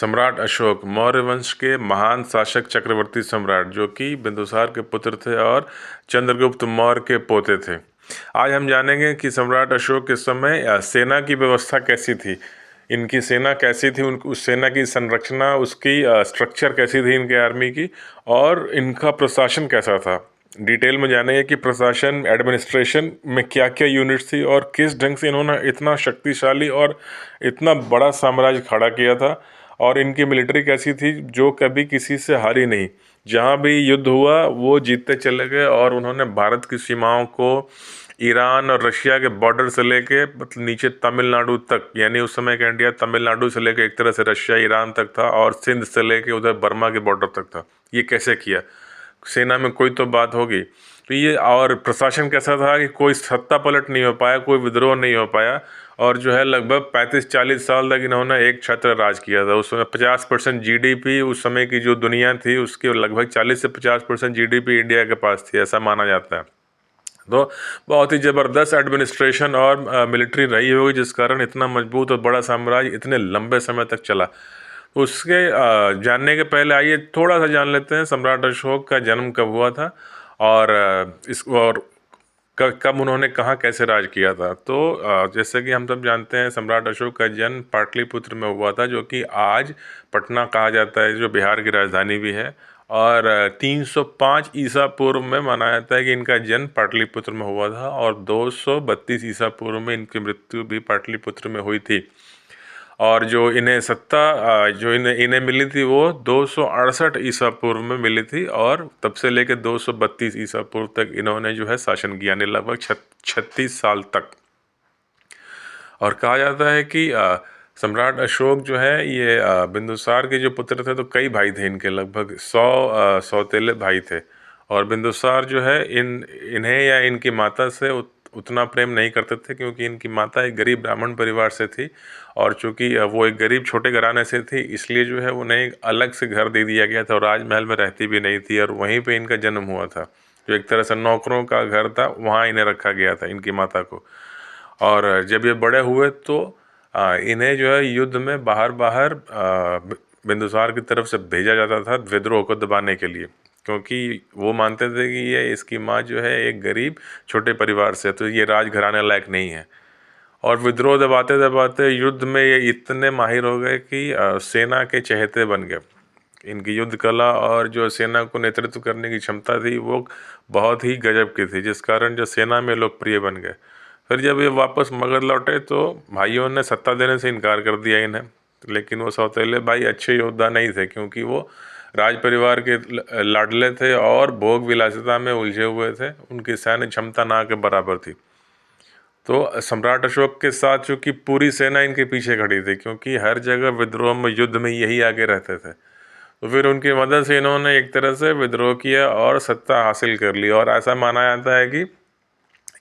सम्राट अशोक मौर्य वंश के महान शासक चक्रवर्ती सम्राट जो कि बिंदुसार के पुत्र थे और चंद्रगुप्त मौर्य के पोते थे। आज हम जानेंगे कि सम्राट अशोक के समय सेना की व्यवस्था कैसी थी, इनकी सेना कैसी थी, उस सेना की संरचना, उसकी स्ट्रक्चर कैसी थी इनके आर्मी की, और इनका प्रशासन कैसा था। डिटेल में जानेंगे कि प्रशासन एडमिनिस्ट्रेशन में क्या क्या यूनिट्स थी और किस ढंग से इन्होंने इतना शक्तिशाली और इतना बड़ा साम्राज्य खड़ा किया था, और इनकी मिलिट्री कैसी थी जो कभी किसी से हारी नहीं। जहाँ भी युद्ध हुआ वो जीतते चले गए, और उन्होंने भारत की सीमाओं को ईरान और रशिया के बॉर्डर से लेके मतलब नीचे तमिलनाडु तक, यानी उस समय का इंडिया तमिलनाडु से लेके एक तरह से रशिया ईरान तक था, और सिंध से लेके उधर बर्मा के बॉर्डर तक था। ये कैसे किया? सेना में कोई तो बात होगी। तो ये, और प्रशासन कैसा था कि कोई सत्ता पलट नहीं हो पाया, कोई विद्रोह नहीं हो पाया, और जो है लगभग 35-40 साल तक इन्होंने एक छत्र राज किया था। उस समय 50% जीडीपी, उस समय की जो दुनिया थी उसके लगभग 40 से 50% जीडीपी इंडिया के पास थी, ऐसा माना जाता है। तो बहुत ही ज़बरदस्त एडमिनिस्ट्रेशन और मिलिट्री रही होगी, जिस कारण इतना मजबूत और बड़ा साम्राज्य इतने लंबे समय तक चला। उसके जानने के पहले आइए थोड़ा सा जान लेते हैं सम्राट अशोक का जन्म कब हुआ था, और कब उन्होंने कहाँ कैसे राज किया था। तो जैसे कि हम सब जानते हैं, सम्राट अशोक का जन्म पाटलिपुत्र में हुआ था, जो कि आज पटना कहा जाता है, जो बिहार की राजधानी भी है। और 305 ईसा पूर्व में माना जाता है कि इनका जन्म पाटलिपुत्र में हुआ था, और 232 ईसा पूर्व में इनकी मृत्यु भी पाटलिपुत्र में हुई थी। और जो इन्हें सत्ता जो इन्हें इन्हें मिली थी वो 268 ईसा पूर्व में मिली थी, और तब से लेकर 232 ईसा पूर्व तक इन्होंने जो है शासन किया, यानी लगभग 36 साल तक। और कहा जाता है कि सम्राट अशोक जो है ये बिंदुसार के जो पुत्र थे, तो कई भाई थे इनके, लगभग 100 सौतेले भाई थे। और बिंदुसार जो है इन्हें या इनकी माता से उतना प्रेम नहीं करते थे, क्योंकि इनकी माता एक गरीब ब्राह्मण परिवार से थी, और चूंकि वो एक गरीब छोटे घराने से थी, इसलिए जो है उन्हें एक अलग से घर दे दिया गया था, और राजमहल में रहती भी नहीं थी, और वहीं पे इनका जन्म हुआ था। जो एक तरह से नौकरों का घर था, वहाँ इन्हें रखा गया था, इनकी माता को। और जब ये बड़े हुए तो इन्हें जो है युद्ध में बाहर बाहर बिंदुसार की तरफ से भेजा जाता था विद्रोह को दबाने के लिए, क्योंकि वो मानते थे कि ये इसकी माँ जो है एक गरीब छोटे परिवार से, तो ये राजघराने लायक नहीं है। और विद्रोह दबाते दबाते युद्ध में ये इतने माहिर हो गए कि सेना के चहेते बन गए। इनकी युद्ध कला और जो सेना को नेतृत्व करने की क्षमता थी वो बहुत ही गजब की थी, जिस कारण जो सेना में लोकप्रिय बन गए। फिर जब ये वापस मगध लौटे तो भाइयों ने सत्ता देने से इनकार कर दिया इन्हें, लेकिन वो सौतेले भाई अच्छे योद्धा नहीं थे, क्योंकि वो राज परिवार के लाडले थे और भोग विलासिता में उलझे हुए थे, उनकी सैन्य क्षमता ना के बराबर थी। तो सम्राट अशोक के साथ चूंकि पूरी सेना इनके पीछे खड़ी थी, क्योंकि हर जगह विद्रोह में युद्ध में यही आगे रहते थे, तो फिर उनकी मदद से इन्होंने एक तरह से विद्रोह किया और सत्ता हासिल कर ली। और ऐसा माना जाता है कि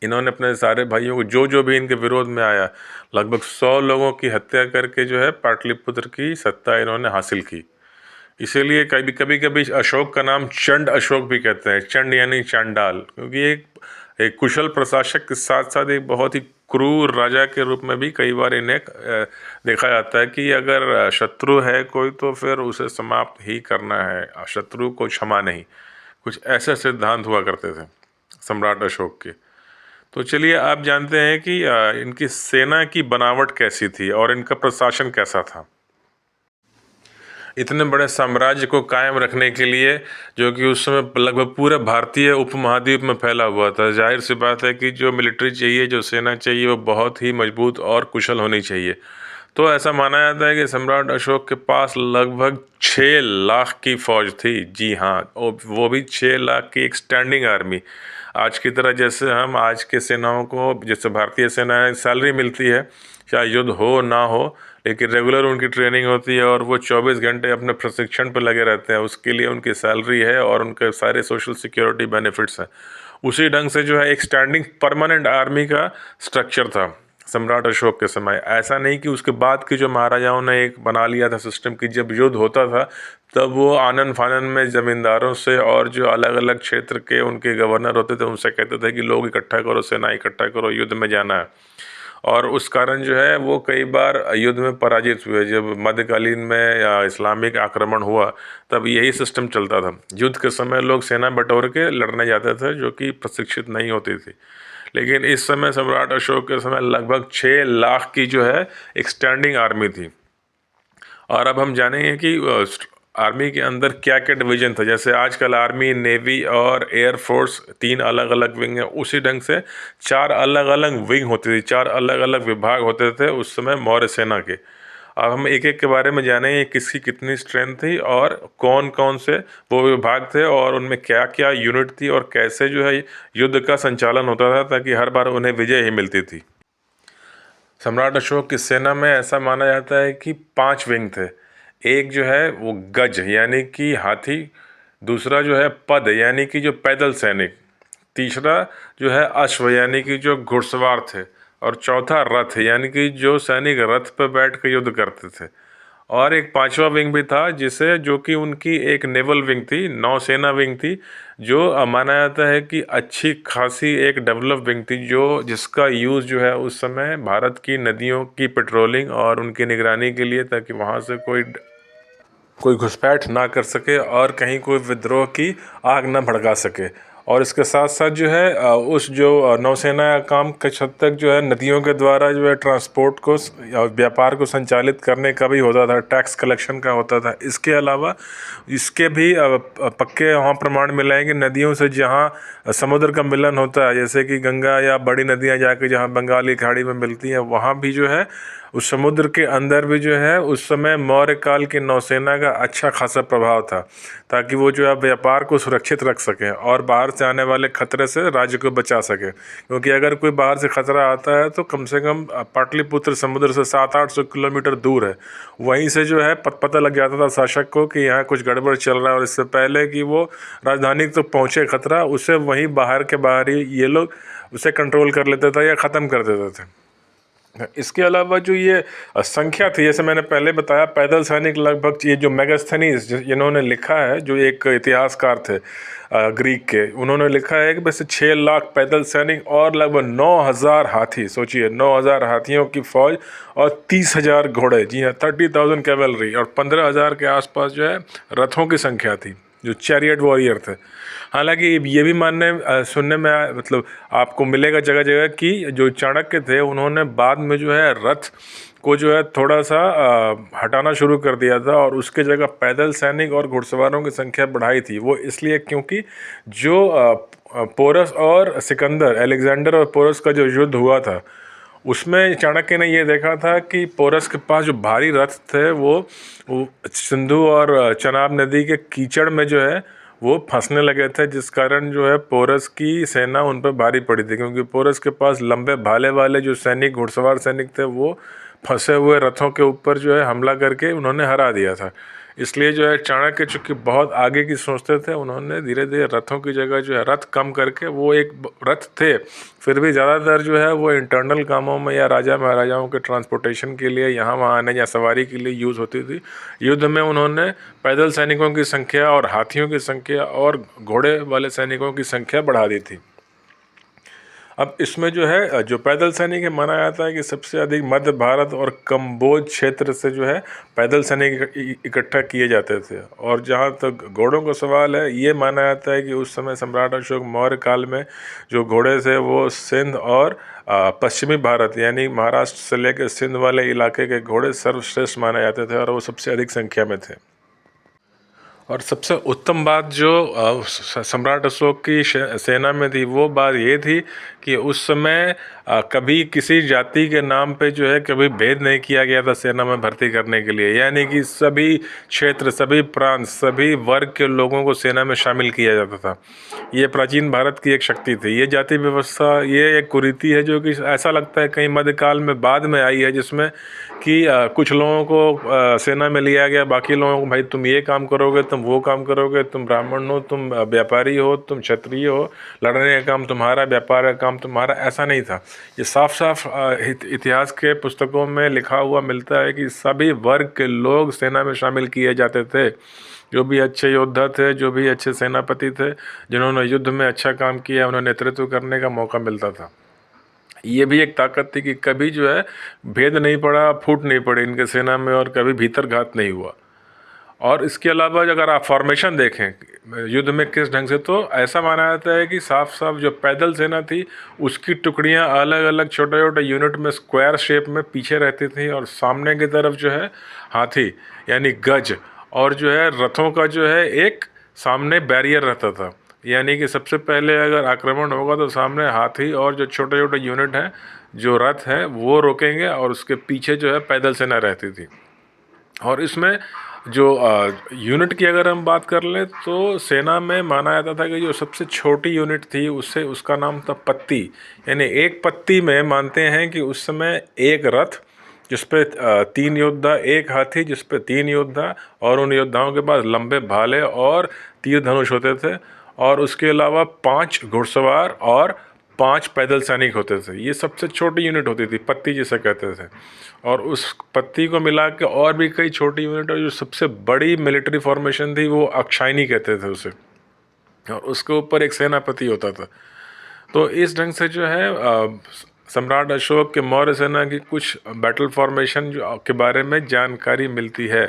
इन्होंने अपने सारे भाइयों को, जो जो भी इनके विरोध में आया, लगभग 100 लोगों की हत्या करके जो है पाटलिपुत्र की सत्ता इन्होंने हासिल की। इसीलिए कभी कभी कभी अशोक का नाम चंड अशोक भी कहते हैं, चंड यानी चांडाल, क्योंकि एक कुशल प्रशासक के साथ साथ एक बहुत ही क्रूर राजा के रूप में भी कई बार इन्हें देखा जाता है कि अगर शत्रु है कोई तो फिर उसे समाप्त ही करना है, शत्रु को क्षमा नहीं। कुछ ऐसे सिद्धांत हुआ करते थे सम्राट अशोक के। तो चलिए आप जानते हैं कि इनकी सेना की बनावट कैसी थी और इनका प्रशासन कैसा था। इतने बड़े साम्राज्य को कायम रखने के लिए, जो कि उस समय लगभग पूरे भारतीय उपमहाद्वीप में फैला हुआ था, जाहिर सी बात है कि जो मिलिट्री चाहिए, जो सेना चाहिए, वो बहुत ही मजबूत और कुशल होनी चाहिए। तो ऐसा माना जाता है कि सम्राट अशोक के पास लगभग 6 लाख की फौज थी। जी हाँ, वो भी 6 लाख की एक स्टैंडिंग आर्मी। आज की तरह जैसे हम आज के सेनाओं को, जैसे भारतीय सेना सैलरी मिलती है, चाहे युद्ध हो ना हो, लेकिन रेगुलर उनकी ट्रेनिंग होती है और वो 24 घंटे अपने प्रशिक्षण पर लगे रहते हैं, उसके लिए उनकी सैलरी है और उनके सारे सोशल सिक्योरिटी बेनिफिट्स हैं। उसी ढंग से जो है एक स्टैंडिंग परमानेंट आर्मी का स्ट्रक्चर था सम्राट अशोक के समय। ऐसा नहीं कि उसके बाद की जो महाराजाओं ने एक बना लिया था सिस्टम की, जब युद्ध होता था तब वो आनन फानन में ज़मींदारों से और जो अलग अलग क्षेत्र के उनके गवर्नर होते थे उनसे कहते थे कि लोग इकट्ठा करो, सेना इकट्ठा करो, युद्ध में जाना है। और उस कारण जो है वो कई बार युद्ध में पराजित हुए। जब मध्यकालीन में या इस्लामिक आक्रमण हुआ तब यही सिस्टम चलता था। युद्ध के समय लोग सेना बटोर के लड़ने जाते थे जो कि प्रशिक्षित नहीं होती थी। लेकिन इस समय सम्राट अशोक के समय लगभग 6 लाख की जो है एक स्टैंडिंग आर्मी थी। और अब हम जानेंगे कि आर्मी के अंदर क्या क्या डिवीजन था। जैसे आजकल आर्मी, नेवी और एयर फोर्स 3 अलग अलग विंग है, उसी ढंग से 4 अलग अलग विंग होती थी, 4 अलग अलग विभाग होते थे उस समय मौर्य सेना के। अब हम एक एक के बारे में जानेंगे किसकी कितनी स्ट्रेंथ थी और कौन कौन से वो विभाग थे और उनमें क्या क्या यूनिट थी और कैसे जो है युद्ध का संचालन होता था ताकि हर बार उन्हें विजय ही मिलती थी। सम्राट अशोक की सेना में ऐसा माना जाता है कि 5 विंग थे। एक जो है वो गज यानी कि हाथी, दूसरा जो है पद यानी कि जो पैदल सैनिक, तीसरा जो है अश्व यानी कि जो घुड़सवार थे, और चौथा रथ यानी कि जो सैनिक रथ पर बैठ कर युद्ध करते थे। और एक 5वां विंग भी था जिसे जो कि उनकी एक नेवल विंग थी, नौसेना विंग थी, जो माना जाता है कि अच्छी खासी एक डेवलप विंग थी, जो जिसका यूज़ जो है उस समय भारत की नदियों की पेट्रोलिंग और उनकी निगरानी के लिए, ताकि वहाँ से कोई घुसपैठ ना कर सके और कहीं कोई विद्रोह की आग ना भड़का सके। और इसके साथ साथ जो है उस जो नौसेना का काम कुछ हद तक जो है नदियों के द्वारा जो है ट्रांसपोर्ट को या व्यापार को संचालित करने का भी होता था, टैक्स कलेक्शन का होता था। इसके अलावा इसके भी पक्के वहाँ प्रमाण मिले हैं कि नदियों से जहाँ समुद्र का मिलन होता है, जैसे कि गंगा या बड़ी नदियाँ जाके जहाँ बंगाली खाड़ी में मिलती हैं, वहाँ भी जो है उस समुद्र के अंदर भी जो है उस समय मौर्य काल की नौसेना का अच्छा खासा प्रभाव था, ताकि वो जो है व्यापार को सुरक्षित रख सकें और बाहर से आने वाले खतरे से राज्य को बचा सके। क्योंकि अगर कोई बाहर से खतरा आता है तो कम से कम पाटलिपुत्र समुद्र से 700-800 किलोमीटर दूर है, वहीं से जो है पता लग जाता था शासक को कि यहाँ कुछ गड़बड़ चल रहा है, और इससे पहले कि वो राजधानी तक तो पहुँचे खतरा, उसे वहीं बाहर के बाहर ही ये लोग उसे कंट्रोल कर लेते थे या ख़त्म कर देते थे। इसके अलावा जो ये संख्या थी, जैसे मैंने पहले बताया, पैदल सैनिक लगभग, ये जो मेगास्थनीज जिन्होंने लिखा है, जो एक इतिहासकार थे ग्रीक के, उन्होंने लिखा है कि वैसे 6 लाख पैदल सैनिक और लगभग 9,000 हाथी, सोचिए 9,000 हाथियों की फौज और 30,000 घोड़े, जी हाँ 30,000 कैवलरी, और 15,000 के आसपास जो है रथों की संख्या थी, जो चैरियट वॉरियर थे। हालांकि ये भी सुनने में मतलब आपको मिलेगा जगह जगह कि जो चाणक्य थे उन्होंने बाद में जो है रथ को जो है थोड़ा सा हटाना शुरू कर दिया था और उसके जगह पैदल सैनिक और घुड़सवारों की संख्या बढ़ाई थी। वो इसलिए क्योंकि जो पोरस और सिकंदर, अलेक्जेंडर और पोरस का जो युद्ध हुआ था, उसमें चाणक्य ने ये देखा था कि पोरस के पास जो भारी रथ थे वो सिंधु और चनाब नदी के कीचड़ में जो है वो फंसने लगे थे, जिस कारण जो है पोरस की सेना उन पर भारी पड़ी थी। क्योंकि पोरस के पास लंबे भाले वाले जो सैनिक, घुड़सवार सैनिक थे, वो फंसे हुए रथों के ऊपर जो है हमला करके उन्होंने हरा दिया था। इसलिए जो है चाणक्य चूँकि बहुत आगे की सोचते थे, उन्होंने धीरे धीरे रथों की जगह जो है रथ कम करके, वो एक रथ थे फिर भी ज़्यादातर जो है वो इंटरनल कामों में या राजा महाराजाओं के ट्रांसपोर्टेशन के लिए, यहाँ वहाँ आने या सवारी के लिए यूज़ होती थी। युद्ध में उन्होंने पैदल सैनिकों की संख्या और हाथियों की संख्या और घोड़े वाले सैनिकों की संख्या बढ़ा दी थी। अब इसमें जो है जो पैदल सैनिक है, माना जाता है कि सबसे अधिक मध्य भारत और कम्बोज क्षेत्र से जो है पैदल सैनिक इकट्ठा किए जाते थे। और जहाँ तक घोड़ों का सवाल है, ये माना जाता है कि उस समय सम्राट अशोक मौर्य काल में जो घोड़े थे वो सिंध और पश्चिमी भारत यानी महाराष्ट्र से लेकर सिंध वाले इलाके के घोड़े सर्वश्रेष्ठ माने जाते थे और वो सबसे अधिक संख्या में थे। और सबसे उत्तम बात जो सम्राट अशोक की सेना में थी, वो बात ये थी कि उस समय कभी किसी जाति के नाम पे जो है कभी भेद नहीं किया गया था सेना में भर्ती करने के लिए। यानी कि सभी क्षेत्र, सभी प्रांत, सभी वर्ग के लोगों को सेना में शामिल किया जाता था। ये प्राचीन भारत की एक शक्ति थी। ये जाति व्यवस्था, ये एक कुरीति है जो कि ऐसा लगता है कहीं मध्यकाल में बाद में आई है, जिसमें कि कुछ लोगों को सेना में लिया गया, बाकी लोगों को भाई तुम ये काम करोगे, तुम वो काम करोगे, तुम ब्राह्मण हो, तुम व्यापारी हो, तुम क्षत्रिय हो, लड़ने का काम तुम्हारा, व्यापार का काम तुम्हारा, ऐसा नहीं था। ये साफ साफ इतिहास के पुस्तकों में लिखा हुआ मिलता है कि सभी वर्ग के लोग सेना में शामिल किए जाते थे। जो भी अच्छे योद्धा थे, जो भी अच्छे सेनापति थे, जिन्होंने युद्ध में अच्छा काम किया, उन्हें नेतृत्व करने का मौका मिलता था। ये भी एक ताकत थी कि कभी जो है भेद नहीं पड़ा, फूट नहीं पड़ी इनके सेना में, और कभी भीतर घात नहीं हुआ। और इसके अलावा अगर आप फॉर्मेशन देखें युद्ध में किस ढंग से, तो ऐसा माना जाता है कि साफ साफ जो पैदल सेना थी उसकी टुकड़ियां अलग अलग छोटे छोटे यूनिट में स्क्वायर शेप में पीछे रहती थी, और सामने की तरफ जो है हाथी यानी गज, और जो है रथों का जो है एक सामने बैरियर रहता था, यानी कि सबसे पहले अगर आक्रमण होगा तो सामने हाथी और जो छोटे छोटे यूनिट हैं जो रथ हैं वो रोकेंगे, और उसके पीछे जो है पैदल सेना रहती थी। और इसमें जो यूनिट की अगर हम बात कर लें तो सेना में माना जाता था कि जो सबसे छोटी यूनिट थी उससे उसका नाम था पत्ती, यानी एक पत्ती में मानते हैं कि उस समय एक रथ जिस पे 3 योद्धा, एक हाथी जिस पे 3 योद्धा, और उन योद्धाओं के पास लंबे भाले और तीर धनुष होते थे, और उसके अलावा 5 घुड़सवार और 5 पैदल सैनिक होते थे। ये सबसे छोटी यूनिट होती थी, पत्ती जिसे कहते थे। और उस पत्ती को मिला के और भी कई छोटी यूनिट, और जो सबसे बड़ी मिलिट्री फॉर्मेशन थी वो अक्षायनी कहते थे उसे, और उसके ऊपर एक सेनापति होता था। तो इस ढंग से जो है सम्राट अशोक के मौर्य सेना की कुछ बैटल फॉर्मेशन जो के बारे में जानकारी मिलती है।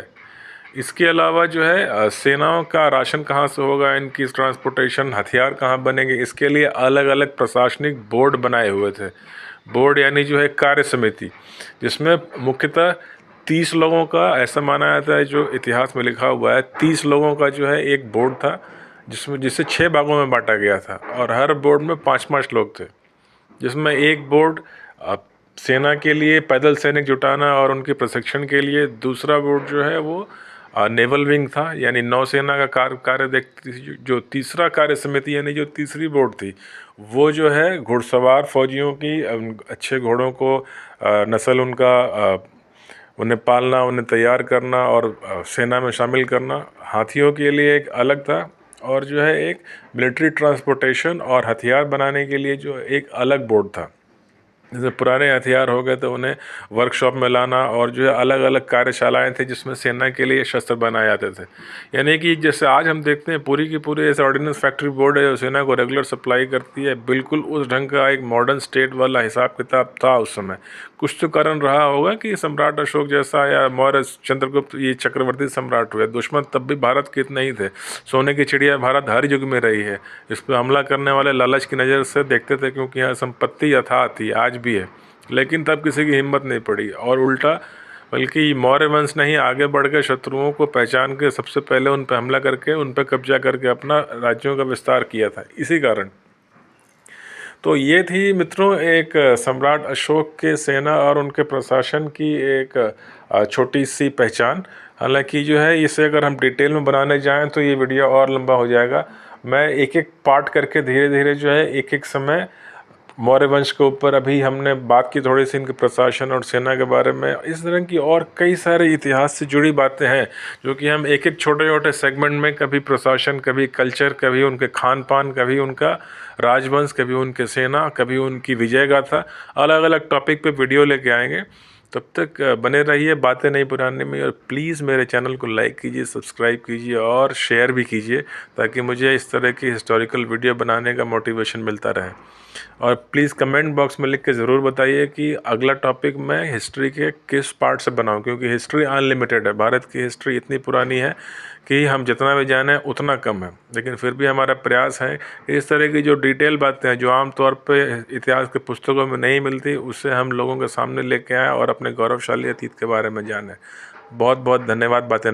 इसके अलावा जो है सेनाओं का राशन कहाँ से होगा, इनकी ट्रांसपोर्टेशन, हथियार कहाँ बनेंगे, इसके लिए अलग अलग प्रशासनिक बोर्ड बनाए हुए थे। बोर्ड यानी जो है कार्य समिति, जिसमें मुख्यतः 30 लोगों का, ऐसा माना जाता है जो इतिहास में लिखा हुआ है, 30 लोगों का जो है एक बोर्ड था, जिसे 6 भागों में बांटा गया था, और हर बोर्ड में 5-5 लोग थे। जिसमें एक बोर्ड सेना के लिए पैदल सैनिक जुटाना और उनके प्रशिक्षण के लिए, दूसरा बोर्ड जो है वो नेवल विंग था, यानी नौसेना का कार्य देखती थी। जो तीसरा कार्य समिति यानी जो तीसरी बोर्ड थी वो जो है घुड़सवार फौजियों की, अच्छे घोड़ों को नस्ल उनका उन्हें पालना, उन्हें तैयार करना और सेना में शामिल करना। हाथियों के लिए एक अलग था, और जो है एक मिलिट्री ट्रांसपोर्टेशन और हथियार बनाने के लिए जो एक अलग बोर्ड था। जैसे पुराने हथियार हो गए तो उन्हें वर्कशॉप में लाना, और जो है अलग अलग कार्यशालाएं थी जिसमें सेना के लिए शस्त्र बनाए जाते थे। यानी कि जैसे आज हम देखते हैं पूरी की पूरी ऐसे ऑर्डिनेंस फैक्ट्री बोर्ड है जो सेना को रेगुलर सप्लाई करती है, बिल्कुल उस ढंग का एक मॉडर्न स्टेट वाला हिसाब किताब था उस समय। कुछ तो कारण रहा होगा कि सम्राट अशोक जैसा या मौर्य चंद्रगुप्त ये चक्रवर्ती सम्राट हुए, दुश्मन तब भी भारत के इतने ही थे। सोने की चिड़िया भारत हर युग में रही है। इस पर हमला करने वाले लालच की नज़र से देखते थे, क्योंकि यहाँ संपत्ति अथाह थी, आज भी है, लेकिन तब किसी की हिम्मत नहीं पड़ी, और उल्टा बल्कि मौर्य वंश ने ही आगे बढ़ के शत्रुओं को पहचान के सबसे पहले उन पर हमला करके उन पर कब्जा करके अपना राज्यों का विस्तार किया था, इसी कारण। तो ये थी मित्रों एक सम्राट अशोक के सेना और उनके प्रशासन की एक छोटी सी पहचान। हालांकि जो है इसे अगर हम डिटेल में बनाने जाएं तो ये वीडियो और लंबा हो जाएगा। मैं एक एक पार्ट करके धीरे धीरे जो है एक एक समय मौर्य वंश के ऊपर अभी हमने बात की, थोड़ी सी इनके प्रशासन और सेना के बारे में। इस तरह की और कई सारे इतिहास से जुड़ी बातें हैं जो कि हम एक एक छोटे छोटे सेगमेंट में, कभी प्रशासन, कभी कल्चर, कभी उनके खान पान, कभी उनका राजवंश, कभी उनके सेना, कभी उनकी विजय गाथा, अलग अलग टॉपिक पे वीडियो लेके आएंगे। तब तक बने रहिए बातें नहीं पुराने में, और प्लीज़ मेरे चैनल को लाइक कीजिए, सब्सक्राइब कीजिए और शेयर भी कीजिए, ताकि मुझे इस तरह की हिस्टोरिकल वीडियो बनाने का मोटिवेशन मिलता रहे। और प्लीज़ कमेंट बॉक्स में लिख के ज़रूर बताइए कि अगला टॉपिक मैं हिस्ट्री के किस पार्ट से बनाऊं, क्योंकि हिस्ट्री अनलिमिटेड है। भारत की हिस्ट्री इतनी पुरानी है कि हम जितना भी जाने उतना कम है, लेकिन फिर भी हमारा प्रयास है कि इस तरह की जो डिटेल बातें हैं जो आमतौर पे इतिहास के पुस्तकों में नहीं मिलती, उससे हम लोगों के सामने लेके आएँ और अपने गौरवशाली अतीत के बारे में जानें। बहुत बहुत धन्यवाद बातें